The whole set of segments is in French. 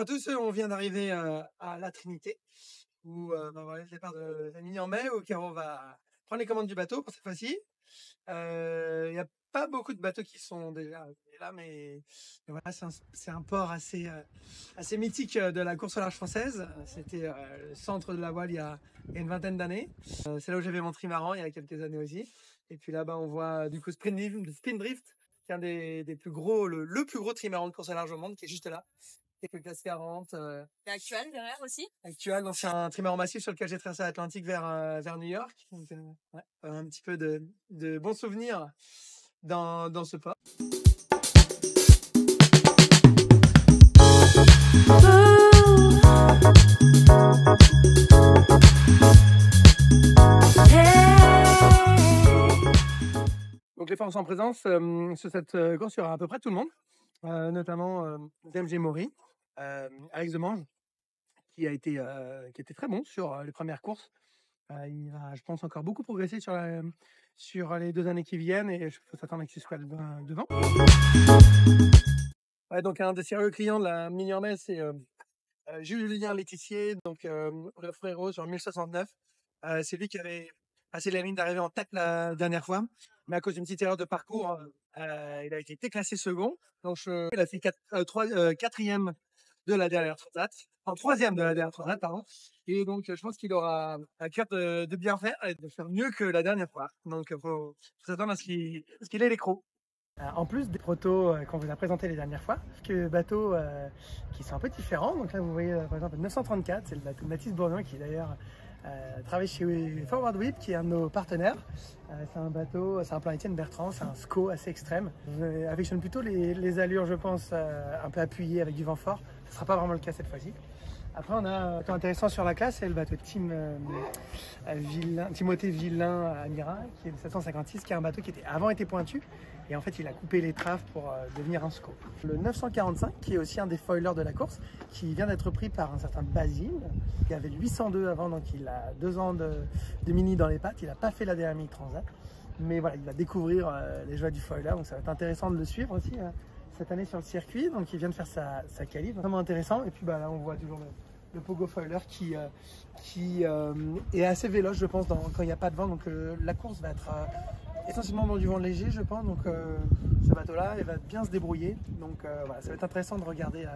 à tous, on vient d'arriver à la Trinité, où voilà, le départ de la ligne en mai, où Caro va prendre les commandes du bateau pour cette fois-ci. Il n'y a pas beaucoup de bateaux qui sont déjà arrivés là, mais voilà, c'est un port assez mythique de la course au large française. C'était le centre de la voile il y a une vingtaine d'années. C'est là où j'avais mon trimaran il y a quelques années aussi. Et puis là-bas, on voit du coup Spindrift, qui est un des plus gros, le plus gros trimaran de course à large au monde, qui est juste là. Quelques classe 40. Et Actual derrière aussi. Actual, c'est un trimaran massif sur lequel j'ai traversé l'Atlantique vers New York. Donc, ouais, un petit peu de bons souvenirs dans ce port. Donc les forces en présence, sur cette course, il y aura à peu près tout le monde, notamment DMG Maury, Alex Demange, qui était très bon sur les premières courses. Il va, je pense, encore beaucoup progresser sur les 2 années qui viennent, et il faut s'attendre à qu'il soit devant. Ouais, donc un des sérieux clients de la mini mai, c'est Julien Laetissier, donc le frérot sur 1069. C'est lui qui avait passé la ligne d'arrivée en tête la dernière fois, mais à cause d'une petite erreur de parcours, il a été déclassé second. Donc il a fait quatrième de la dernière transat, en troisième de la dernière transat, pardon. Et donc, je pense qu'il aura à cœur de bien faire et de faire mieux que la dernière fois. Donc, faut s'attendre à ce qu'il ait l'écrou. En plus des protos qu'on vous a présentés les dernières fois, quelques bateaux qui sont un peu différents. Donc là, vous voyez par exemple le 934, c'est le bateau de Mathis Bourdian qui d'ailleurs travaille chez Forward Whip, qui est un de nos partenaires. C'est un bateau, c'est un plan Étienne Bertrand, c'est un SCO assez extrême. Je affectionne plutôt les allures, je pense, un peu appuyées avec du vent fort. Ce ne sera pas vraiment le cas cette fois-ci. Après, on a un bateau intéressant sur la classe, c'est le bateau Timothée Villain Amira, qui est le 756, qui est un bateau qui avant était pointu, et en fait il a coupé l'étrave pour devenir un SCO. Le 945, qui est aussi un des foilers de la course, qui vient d'être pris par un certain Basile, qui avait le 802 avant, donc il a 2 ans de mini dans les pattes, il n'a pas fait la dernière mini transat, mais voilà, il va découvrir les joies du foiler, donc ça va être intéressant de le suivre aussi cette année sur le circuit. Donc il vient de faire sa qualif, vraiment intéressant. Et puis là on voit toujours le Pogo Foiler qui est assez véloce, je pense, quand il n'y a pas de vent. Donc la course va être essentiellement dans du vent léger, je pense. Donc ce bateau-là, il va bien se débrouiller. Donc voilà, ça va être intéressant de regarder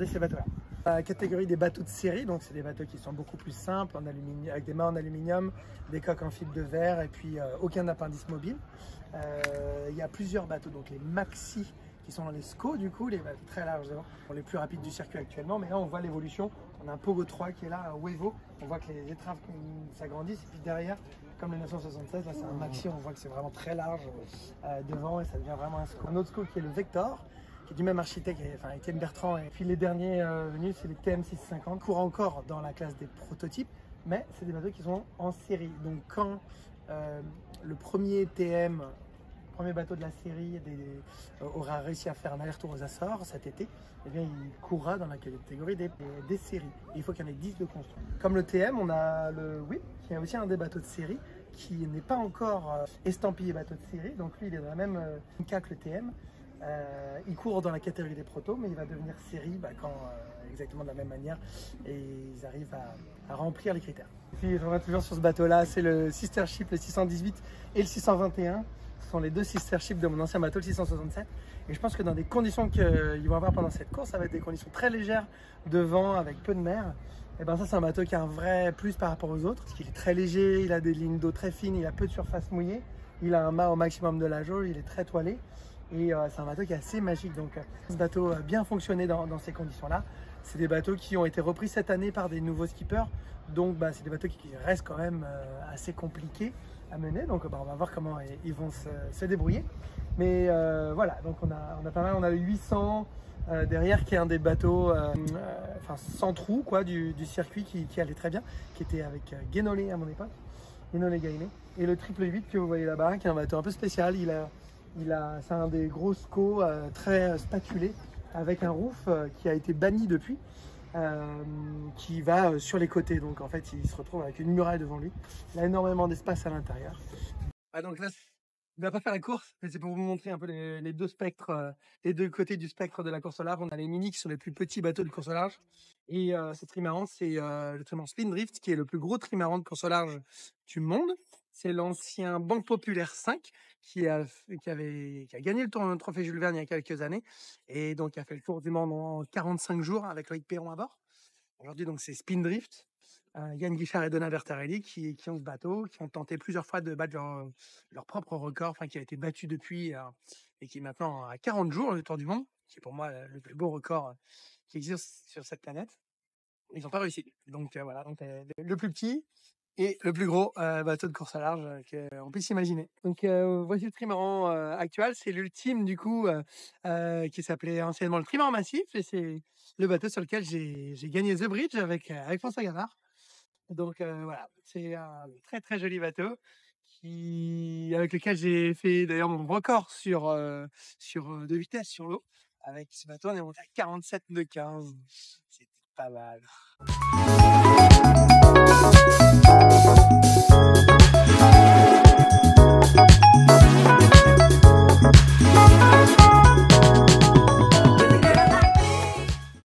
ces bateaux-là. La catégorie des bateaux de série, donc c'est des bateaux qui sont beaucoup plus simples, avec des mâts en aluminium, des coques en fibre de verre, et puis aucun appendice mobile. Il y a plusieurs bateaux, donc les maxi, qui sont les SCO, du coup, les bateaux très larges, les plus rapides du circuit actuellement. Mais là, on voit l'évolution. On a un Pogo 3 qui est là, un Wevo. On voit que les étraves s'agrandissent. Et puis derrière, comme le 976, là, c'est un maxi. On voit que c'est vraiment très large devant, et ça devient vraiment un SCO. Un autre SCO qui est le Vector, qui est du même architecte, enfin Étienne Bertrand. Et puis les derniers venus, c'est les TM650, courent encore dans la classe des prototypes, mais c'est des bateaux qui sont en série. Donc quand le premier bateau de la série aura réussi à faire un aller-retour aux Açores cet été, eh bien, il courra dans la catégorie des séries. Et il faut qu'il y en ait 10 de construits. Comme le TM, on a le Whip, qui est aussi un des bateaux de série, qui n'est pas encore estampillé bateau de série. Donc lui, il est dans la même cas que le TM. Il court dans la catégorie des protos, mais il va devenir série exactement de la même manière, et ils arrivent à remplir les critères. Et puis je reviens toujours sur ce bateau-là, c'est le sister ship, le 618 et le 621. Ce sont les 2 sister ships de mon ancien bateau, le 667. Et je pense que dans des conditions qu'ils vont avoir pendant cette course, ça va être des conditions très légères de vent avec peu de mer. Et ben ça, c'est un bateau qui a un vrai plus par rapport aux autres, parce qu'il est très léger, il a des lignes d'eau très fines, il a peu de surface mouillée, il a un mât au maximum de la jauge, il est très toilé. Et c'est un bateau qui est assez magique. Donc ce bateau a bien fonctionné dans ces conditions-là. C'est des bateaux qui ont été repris cette année par des nouveaux skippers. Donc c'est des bateaux qui restent quand même assez compliqués à mener. Donc on va voir comment ils vont se débrouiller. Mais voilà, donc on a pas mal. On a le 800 derrière, qui est un des bateaux sans trou du circuit, qui allait très bien, qui était avec Guénolé à mon époque, Guénolé Gainé. Et le 888 que vous voyez là-bas, qui est un bateau un peu spécial. C'est un des gros SCO très spatulé, avec un roof qui a été banni depuis, qui va sur les côtés. Donc en fait, il se retrouve avec une muraille devant lui. Il a énormément d'espace à l'intérieur. Donc là, On va pas faire la course, mais c'est pour vous montrer un peu les deux spectres, les deux côtés du spectre de la course au large. On a les mini qui sont les plus petits bateaux de course au large. Et ce trimaran, c'est le trimaran Spindrift, qui est le plus gros trimaran de course au large du monde. C'est l'ancien Banque Populaire 5 qui a gagné le trophée Jules Verne il y a quelques années et donc qui a fait le tour du monde en 45 jours avec Loïc Perron à bord. Aujourd'hui, donc, c'est Spindrift. Yann Guichard et Donat Bertarelli qui ont ce bateau, qui ont tenté plusieurs fois de battre leur propre record, enfin qui a été battu depuis et qui est maintenant à 40 jours le tour du monde, qui est pour moi le plus beau record qui existe sur cette planète. Ils n'ont pas réussi. Donc voilà, donc, le plus petit et le plus gros bateau de course à large qu'on puisse imaginer. Donc voici le trimaran actuel, c'est l'ultime du coup qui s'appelait anciennement le trimaran massif et c'est le bateau sur lequel j'ai gagné The Bridge avec François Gavard. Donc voilà, c'est un très très joli bateau avec lequel j'ai fait d'ailleurs mon record de vitesse sur l'eau. Avec ce bateau, on est monté à 47 de 15. C'était pas mal.